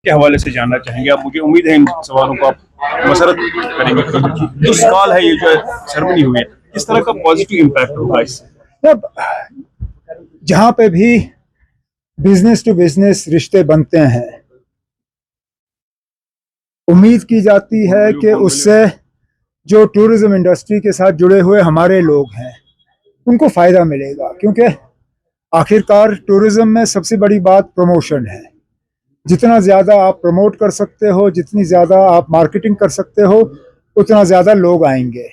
के हवाले से जानना चाहेंगे आप। मुझे उम्मीद है इन सवालों को आप मसरत करेंगे। जो सवाल है, ये जो सेरेमनी हुई है, किस तरह का पॉजिटिव इम्पैक्ट होगा इससे? अब जहाँ पे भी बिजनेस टू बिजनेस रिश्ते बनते हैं, उम्मीद की जाती है कि उससे जो टूरिज्म इंडस्ट्री के साथ जुड़े हुए हमारे लोग हैं उनको फ़ायदा मिलेगा, क्योंकि आखिरकार टूरिज्म में सबसे बड़ी बात प्रमोशन है। जितना ज़्यादा आप प्रमोट कर सकते हो, जितनी ज़्यादा आप मार्केटिंग कर सकते हो, उतना ज़्यादा लोग आएंगे।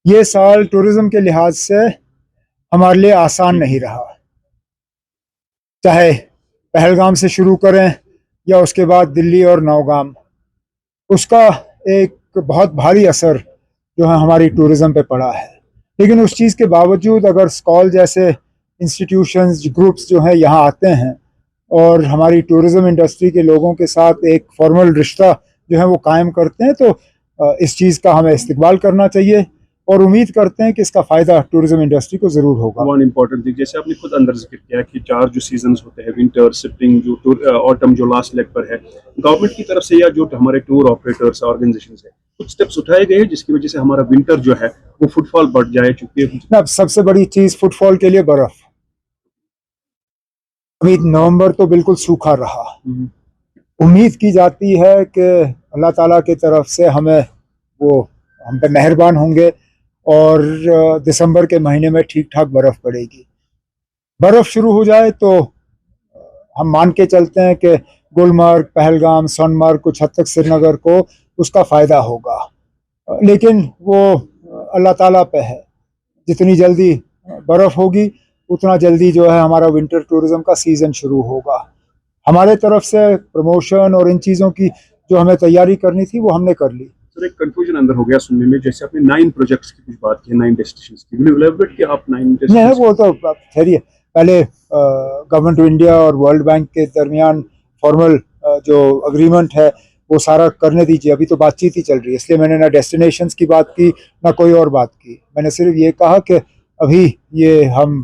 ये साल टूरिज्म के लिहाज से हमारे लिए आसान नहीं रहा, चाहे पहलगाम से शुरू करें या उसके बाद दिल्ली और नौगाम। उसका एक बहुत भारी असर जो है हमारी टूरिज्म पे पड़ा है। लेकिन उस चीज़ के बावजूद अगर स्कॉल जैसे इंस्टीट्यूशंस, ग्रुप्स जो हैं यहाँ आते हैं और हमारी टूरिज्म इंडस्ट्री के लोगों के साथ एक फॉर्मल रिश्ता जो है वो कायम करते हैं, तो इस चीज़ का हमें इस्तकबाल करना चाहिए और उम्मीद करते हैं कि इसका फ़ायदा टूरिज्म इंडस्ट्री को ज़रूर होगा। वन इम्पोर्टेंट थिंग, जैसे आपने खुद अंदर जिक्र किया कि 4 जो सीजन्स होते हैं, विंटर, स्प्रिंग, जो ऑटम जो लास्ट लेग पर है, गवर्नमेंट की तरफ से या जो हमारे टूर ऑपरेटर्स ऑर्गेनाइजेशन है, कुछ स्टेप्स उठाए गए हैं जिसकी वजह से हमारा विंटर जो है वो फुटफॉल बढ़ जाए? चूंकि अब सबसे बड़ी चीज़ फुटफॉल के लिए बर्फ़। अभी नवंबर तो बिल्कुल सूखा रहा। उम्मीद की जाती है कि अल्लाह ताला की तरफ से हमें वो हम पे मेहरबान होंगे और दिसंबर के महीने में ठीक ठाक बर्फ़ पड़ेगी। बर्फ़ शुरू हो जाए तो हम मान के चलते हैं कि गुलमर्ग, पहलगाम, सोनमर्ग, कुछ हद तक श्रीनगर को उसका फ़ायदा होगा। लेकिन वो अल्लाह ताला पे है। जितनी जल्दी बर्फ़ होगी उतना जल्दी जो है हमारा विंटर टूरिज़्म का सीज़न शुरू होगा। हमारे तरफ से प्रमोशन और इन चीज़ों की जो हमें तैयारी करनी थी वो हमने कर ली। सर, एक कंफ्यूजन अंदर हो गया सुनने में, जैसे आपने 9 प्रोजेक्ट्स की कुछ बात की, 9 डेस्टिनेशंस की, विल यू एलैबोरेट कि आप 9 नहीं, डेस्टिनेशंस? वो तो ठहरिए, पहले गवर्नमेंट ऑफ इंडिया और वर्ल्ड बैंक के दरमियान फॉर्मल जो अग्रीमेंट है वो सारा करने दीजिए। अभी तो बातचीत ही चल रही है, इसलिए मैंने ना डेस्टिनेशंस की बात की ना कोई और बात की। मैंने सिर्फ ये कहा कि अभी ये हम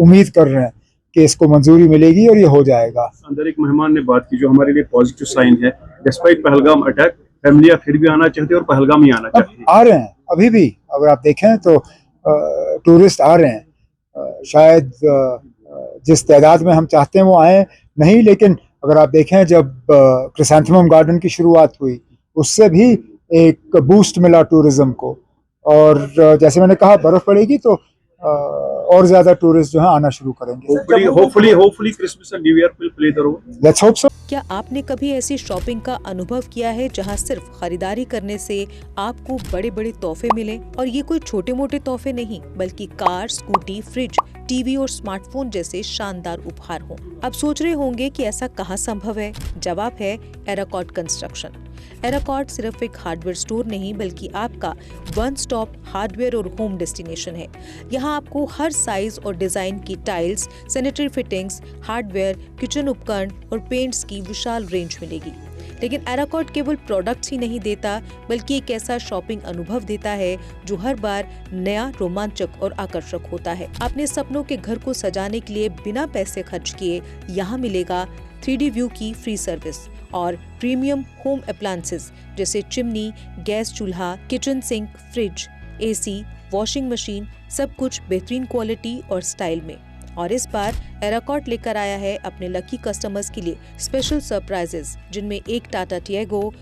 उम्मीद कर रहे हैं कि इसको मंजूरी मिलेगी और ये हो जाएगा। अंदर एक मेहमान ने बात की जो हमारे लिए पॉजिटिव साइन है, डिस्पाइट पहलगाम अटैक, फैमिलियां फिर भी आना चाहती है और पहलगाम ही आना चाहती है। आ रहे हैं, अभी भी अगर आप देखें तो टूरिस्ट आ रहे हैं। शायद जिस तादाद में हम चाहते हैं वो आए नहीं, लेकिन अगर आप देखें जब क्रिसैंथेमम गार्डन की शुरुआत हुई उससे भी एक बूस्ट मिला टूरिज्म को। और जैसे मैंने कहा बर्फ़ पड़ेगी तो और ज़्यादा टूरिस्ट जो है आना शुरू करेंगे। Hopefully Christmas and New Year will play the role. Let's hope so. क्या आपने कभी ऐसी शॉपिंग का अनुभव किया है जहां सिर्फ खरीदारी करने से आपको बड़े बड़े तोहफे मिले? और ये कोई छोटे मोटे तोहफे नहीं, बल्कि कार, स्कूटी, फ्रिज, टीवी और स्मार्टफोन जैसे शानदार उपहार हों। अब सोच रहे होंगे कि ऐसा कहाँ संभव है? जवाब है एराकॉट कंस्ट्रक्शन। एराकॉट सिर्फ एक हार्डवेयर स्टोर नहीं, बल्कि आपका वन स्टॉप हार्डवेयर और होम डेस्टिनेशन है। यहाँ आपको हर साइज और डिजाइन की tiles, sanitary fittings, hardware, kitchen उपकरण और पेंट्स की विशाल रेंज मिलेगी। लेकिन एराकॉट केवल प्रोडक्ट्स ही नहीं देता, बल्कि एक ऐसा शॉपिंग अनुभव देता है जो हर बार नया, रोमांचक और आकर्षक होता है। अपने सपनों के घर को सजाने के लिए बिना पैसे खर्च किए यहाँ मिलेगा 3D व्यू की फ्री सर्विस और प्रीमियम होम अप्लायंसेस जैसे चिमनी, गैस चूल्हा, kitchen sink, fridge, AC, washing machine, सब कुछ बेहतरीन क्वालिटी और स्टाइल में। और इस बार एराकॉट लेकर आया है अपने लकी कस्टमर्स के लिए स्पेशल सरप्राइजेस, जिनमें एक Tata Tiago,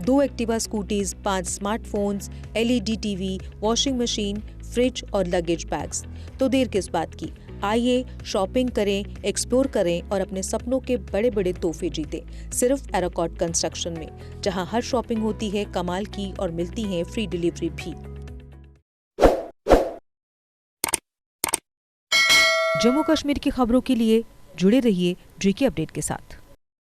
2 Activa scooties, 5 smartphones, LED TV, washing machine, fridge और लगेज बैग्स। तो देर किस बात की, आइए शॉपिंग करें, एक्सप्लोर करें और अपने सपनों के बड़े बड़े तोहफे जीतें, सिर्फ एराकॉट कंस्ट्रक्शन में, जहां हर शॉपिंग होती है कमाल की और मिलती है फ्री डिलीवरी भी। जम्मू कश्मीर की खबरों के लिए जुड़े रहिए JK अपडेट के साथ।